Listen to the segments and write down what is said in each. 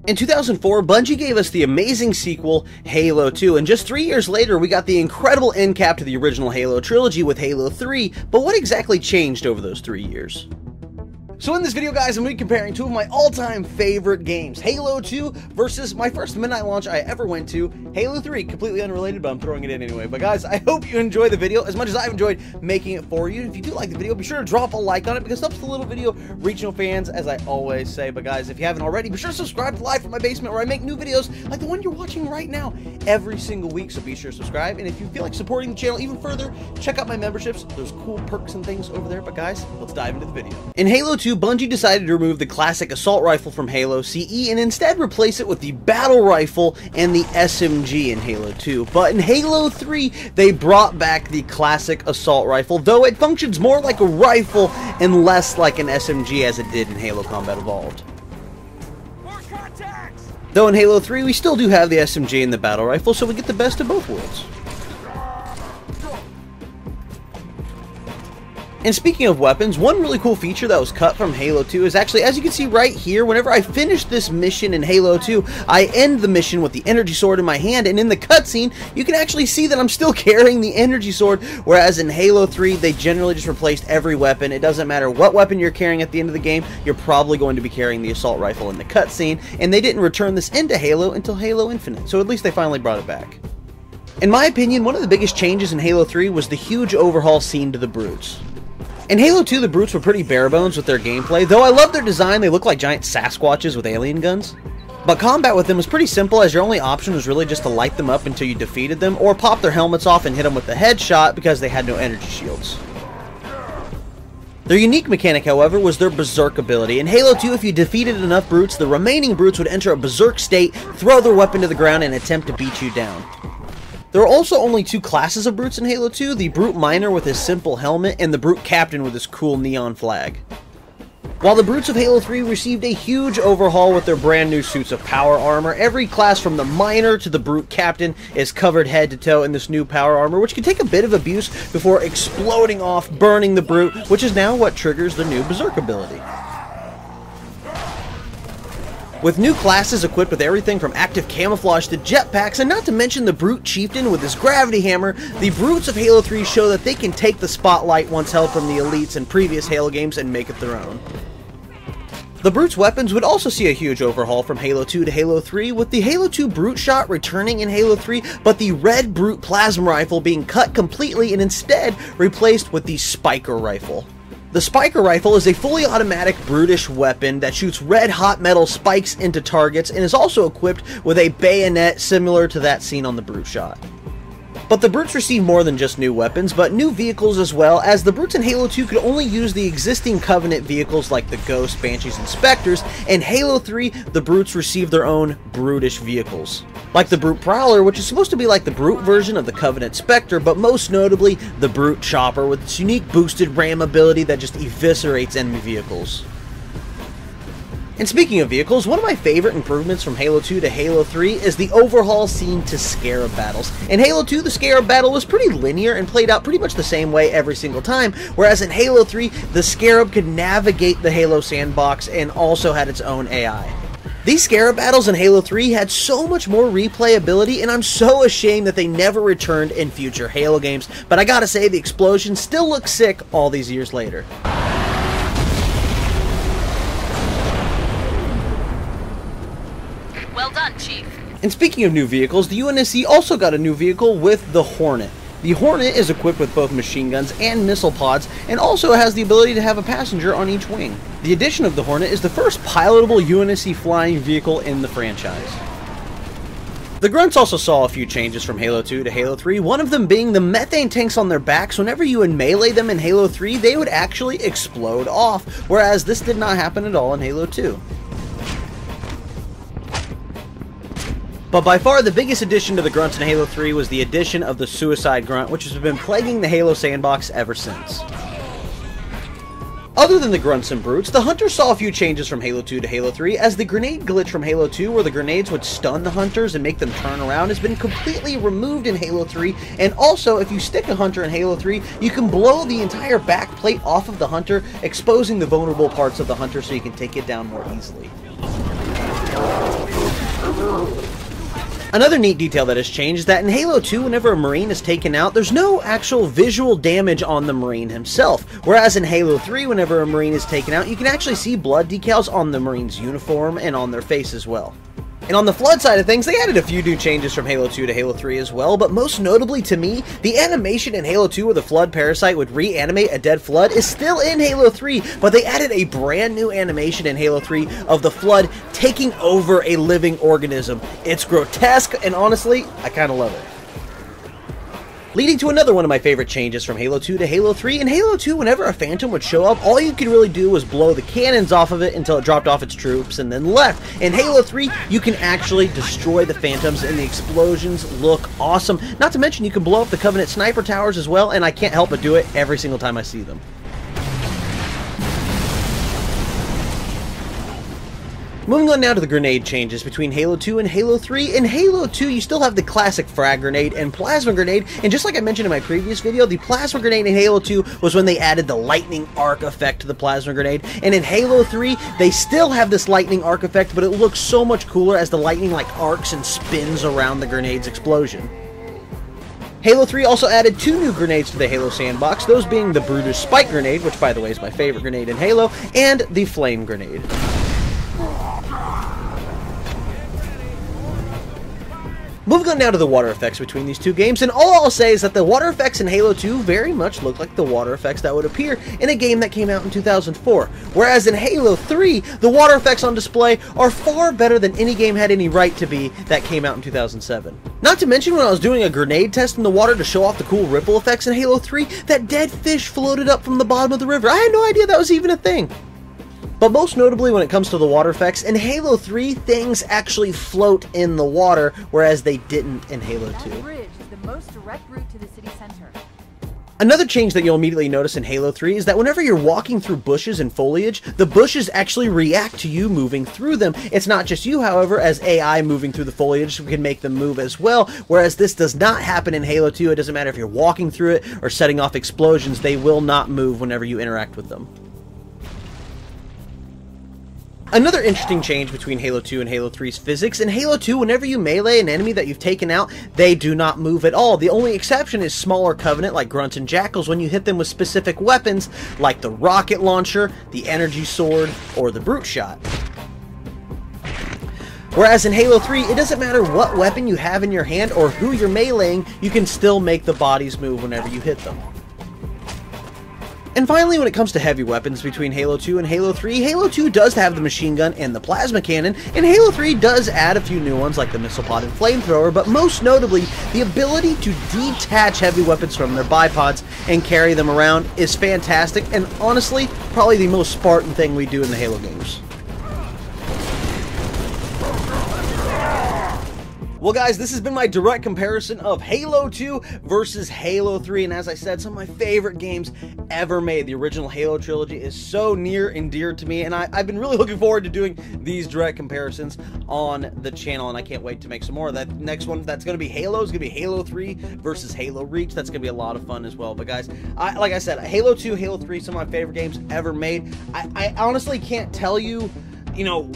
In 2004, Bungie gave us the amazing sequel, Halo 2, and just 3 years later, we got the incredible end cap to the original Halo trilogy with Halo 3, but what exactly changed over those 3 years? So in this video, guys, I'm going to be comparing two of my all-time favorite games, Halo 2 versus my first midnight launch I ever went to, Halo 3, completely unrelated, but I'm throwing it in anyway. But guys, I hope you enjoy the video as much as I've enjoyed making it for you. If you do like the video, be sure to drop a like on it because it helps the little video reach new fans, as I always say. But guys, if you haven't already, be sure to subscribe to Live from My Basement, where I make new videos like the one you're watching right now every single week, so be sure to subscribe. And if you feel like supporting the channel even further, check out my memberships. There's cool perks and things over there. But guys, let's dive into the video. In Halo 2, Bungie decided to remove the classic assault rifle from Halo CE and instead replace it with the battle rifle and the SMG in Halo 2. But in Halo 3, they brought back the classic assault rifle, though it functions more like a rifle and less like an SMG as it did in Halo Combat Evolved. Though in Halo 3, we still do have the SMG and the battle rifle, so we get the best of both worlds. And speaking of weapons, one really cool feature that was cut from Halo 2 is actually, as you can see right here, whenever I finish this mission in Halo 2, I end the mission with the energy sword in my hand, and in the cutscene, you can actually see that I'm still carrying the energy sword, whereas in Halo 3, they generally just replaced every weapon. It doesn't matter what weapon you're carrying at the end of the game, you're probably going to be carrying the assault rifle in the cutscene, and they didn't return this into Halo until Halo Infinite, so at least they finally brought it back. In my opinion, one of the biggest changes in Halo 3 was the huge overhaul scene to the Brutes. In Halo 2, the Brutes were pretty bare bones with their gameplay, though I love their design. They look like giant Sasquatches with alien guns. But combat with them was pretty simple, as your only option was really just to light them up until you defeated them, or pop their helmets off and hit them with the headshot because they had no energy shields. Their unique mechanic, however, was their Berserk ability. In Halo 2, if you defeated enough Brutes, the remaining Brutes would enter a Berserk state, throw their weapon to the ground, and attempt to beat you down. There are also only two classes of Brutes in Halo 2, the Brute Miner with his simple helmet, and the Brute Captain with his cool neon flag. While the Brutes of Halo 3 received a huge overhaul with their brand new suits of power armor, every class from the Miner to the Brute Captain is covered head to toe in this new power armor, which can take a bit of abuse before exploding off, burning the Brute, which is now what triggers the new Berserk ability. With new classes equipped with everything from active camouflage to jetpacks, and not to mention the Brute Chieftain with his gravity hammer, the Brutes of Halo 3 show that they can take the spotlight once held from the elites in previous Halo games and make it their own. The Brute's weapons would also see a huge overhaul from Halo 2 to Halo 3, with the Halo 2 Brute Shot returning in Halo 3, but the Red Brute Plasma Rifle being cut completely and instead replaced with the Spiker Rifle. The Spiker Rifle is a fully automatic brutish weapon that shoots red hot metal spikes into targets and is also equipped with a bayonet similar to that seen on the Brute Shot. But the Brutes received more than just new weapons, but new vehicles as well, as the Brutes in Halo 2 could only use the existing Covenant vehicles like the Ghosts, Banshees, and Spectres. In Halo 3, the Brutes received their own brutish vehicles, like the Brute Prowler, which is supposed to be like the Brute version of the Covenant Spectre, but most notably the Brute Chopper with its unique boosted ram ability that just eviscerates enemy vehicles. And speaking of vehicles, one of my favorite improvements from Halo 2 to Halo 3 is the overhaul scene to Scarab battles. In Halo 2, the Scarab battle was pretty linear and played out pretty much the same way every single time, whereas in Halo 3, the Scarab could navigate the Halo sandbox and also had its own AI. These Scarab battles in Halo 3 had so much more replayability, and I'm so ashamed that they never returned in future Halo games, but I gotta say, the explosion still looks sick all these years later. Well done, Chief. And speaking of new vehicles, the UNSC also got a new vehicle with the Hornet. The Hornet is equipped with both machine guns and missile pods, and also has the ability to have a passenger on each wing. The addition of the Hornet is the first pilotable UNSC flying vehicle in the franchise. The Grunts also saw a few changes from Halo 2 to Halo 3, one of them being the methane tanks on their backs. Whenever you would melee them in Halo 3, they would actually explode off, whereas this did not happen at all in Halo 2. But by far the biggest addition to the Grunts in Halo 3 was the addition of the Suicide Grunt, which has been plaguing the Halo sandbox ever since. Other than the Grunts and Brutes, the Hunters saw a few changes from Halo 2 to Halo 3, as the grenade glitch from Halo 2, where the grenades would stun the Hunters and make them turn around, has been completely removed in Halo 3, and also, if you stick a Hunter in Halo 3, you can blow the entire back plate off of the Hunter, exposing the vulnerable parts of the Hunter so you can take it down more easily. Another neat detail that has changed is that in Halo 2, whenever a Marine is taken out, there's no actual visual damage on the Marine himself. Whereas in Halo 3, whenever a Marine is taken out, you can actually see blood decals on the Marine's uniform and on their face as well. And on the Flood side of things, they added a few new changes from Halo 2 to Halo 3 as well, but most notably to me, the animation in Halo 2 where the Flood Parasite would reanimate a dead Flood is still in Halo 3, but they added a brand new animation in Halo 3 of the Flood taking over a living organism. It's grotesque, and honestly, I kinda love it. Leading to another one of my favorite changes from Halo 2 to Halo 3. In Halo 2, whenever a Phantom would show up, all you could really do was blow the cannons off of it until it dropped off its troops and then left. In Halo 3, you can actually destroy the Phantoms, and the explosions look awesome. Not to mention, you can blow up the Covenant sniper towers as well, and I can't help but do it every single time I see them. Moving on now to the grenade changes between Halo 2 and Halo 3. In Halo 2, you still have the classic frag grenade and plasma grenade, and just like I mentioned in my previous video, the plasma grenade in Halo 2 was when they added the lightning arc effect to the plasma grenade, and in Halo 3, they still have this lightning arc effect, but it looks so much cooler as the lightning like arcs and spins around the grenade's explosion. Halo 3 also added 2 new grenades to the Halo sandbox, those being the Brutus Spike Grenade, which by the way is my favorite grenade in Halo, and the Flame Grenade. Moving on now to the water effects between these two games, and all I'll say is that the water effects in Halo 2 very much look like the water effects that would appear in a game that came out in 2004, whereas in Halo 3, the water effects on display are far better than any game had any right to be that came out in 2007. Not to mention, when I was doing a grenade test in the water to show off the cool ripple effects in Halo 3, that dead fish floated up from the bottom of the river. I had no idea that was even a thing. But most notably when it comes to the water effects, in Halo 3, things actually float in the water, whereas they didn't in Halo 2. That bridge is the most direct route to the city center. Another change that you'll immediately notice in Halo 3 is that whenever you're walking through bushes and foliage, the bushes actually react to you moving through them. It's not just you, however, as AI moving through the foliage can make them move as well, whereas this does not happen in Halo 2. It doesn't matter if you're walking through it or setting off explosions, they will not move whenever you interact with them. Another interesting change between Halo 2 and Halo 3's physics, in Halo 2, whenever you melee an enemy that you've taken out, they do not move at all. The only exception is smaller Covenant like Grunts and Jackals when you hit them with specific weapons like the rocket launcher, the energy sword, or the brute shot. Whereas in Halo 3, it doesn't matter what weapon you have in your hand or who you're meleeing, you can still make the bodies move whenever you hit them. And finally, when it comes to heavy weapons between Halo 2 and Halo 3, Halo 2 does have the machine gun and the plasma cannon, and Halo 3 does add a few new ones like the missile pod and flamethrower, but most notably, the ability to detach heavy weapons from their bipods and carry them around is fantastic, and honestly, probably the most Spartan thing we do in the Halo games. Well guys, this has been my direct comparison of Halo 2 versus Halo 3, and as I said, some of my favorite games ever made. The original Halo trilogy is so near and dear to me, and I've been really looking forward to doing these direct comparisons on the channel, and I can't wait to make some more. That next one that's going to be Halo is going to be Halo 3 versus Halo Reach. That's going to be a lot of fun as well. But guys, like I said, Halo 2, Halo 3, some of my favorite games ever made. I honestly can't tell you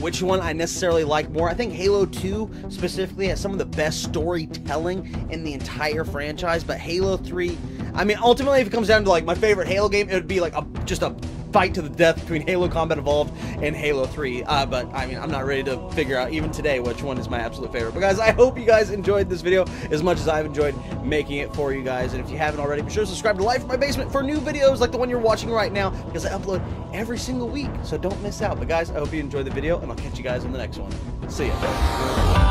which one I necessarily like more. I think Halo 2 specifically has some of the best storytelling in the entire franchise, but Halo 3, I mean, ultimately, if it comes down to like my favorite Halo game, it would be like just a fight to the death between Halo Combat Evolved and Halo 3, but I mean, I'm not ready to figure out even today which one is my absolute favorite. But guys, I hope you guys enjoyed this video as much as I've enjoyed making it for you guys, and if you haven't already, be sure to subscribe to Live from My Basement for new videos like the one you're watching right now, because I upload every single week, so don't miss out. But guys, I hope you enjoyed the video, and I'll catch you guys in the next one. See ya.